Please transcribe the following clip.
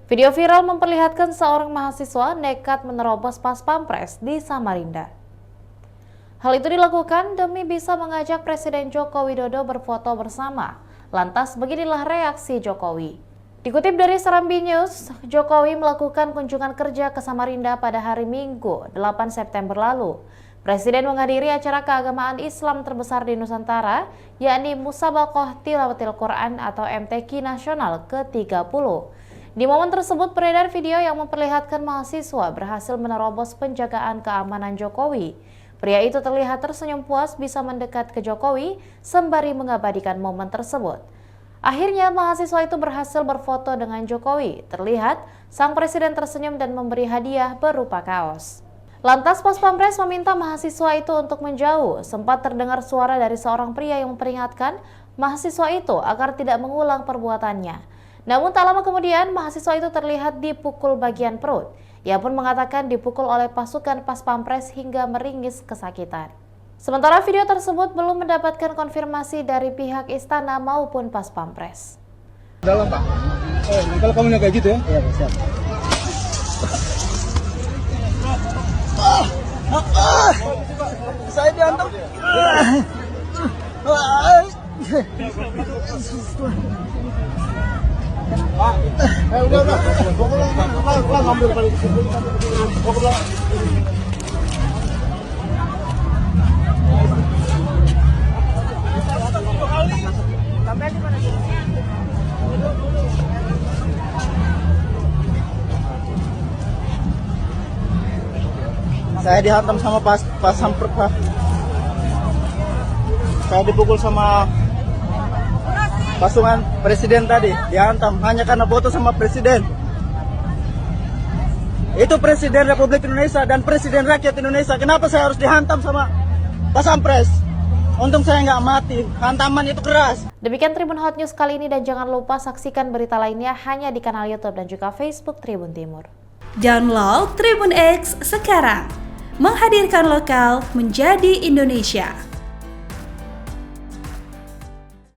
Video viral memperlihatkan seorang mahasiswa nekat menerobos pas pampres di Samarinda. Hal itu dilakukan demi bisa mengajak Presiden Joko Widodo berfoto bersama. Lantas beginilah reaksi Jokowi. Dikutip dari Serambi News, Jokowi melakukan kunjungan kerja ke Samarinda pada hari Minggu, 8 September lalu. Presiden menghadiri acara keagamaan Islam terbesar di Nusantara, yakni Musabaqah Tilawatil Quran atau MTQ Nasional ke-30. Di momen tersebut beredar video yang memperlihatkan mahasiswa berhasil menerobos penjagaan keamanan Jokowi. Pria itu terlihat tersenyum puas bisa mendekat ke Jokowi sembari mengabadikan momen tersebut. Akhirnya mahasiswa itu berhasil berfoto dengan Jokowi. Terlihat sang presiden tersenyum dan memberi hadiah berupa kaos. Lantas Pas Pampres meminta mahasiswa itu untuk menjauh. Sempat terdengar suara dari seorang pria yang memperingatkan mahasiswa itu agar tidak mengulang perbuatannya. Namun tak lama kemudian mahasiswa itu terlihat dipukul bagian perut. Ia pun mengatakan dipukul oleh pasukan Pas Pampres hingga meringis kesakitan. Sementara video tersebut belum mendapatkan konfirmasi dari pihak istana maupun Pas Pampres. Dalam Pak. Kalau kamu kayak gitu ya? Iya, siap. Saya diantar. Udah. Ngambil balik. Saya dihantam sama pas samper Pak. Saya dipukul sama pasukan presiden tadi, dihantam hanya karena foto sama presiden. Itu presiden Republik Indonesia dan presiden rakyat Indonesia. Kenapa saya harus dihantam sama Pas Pampres? Untung saya nggak mati, hantaman itu keras. Demikian Tribun Hot News kali ini dan jangan lupa saksikan berita lainnya hanya di kanal YouTube dan juga Facebook Tribun Timur. Download Tribun X sekarang, menghadirkan lokal menjadi Indonesia.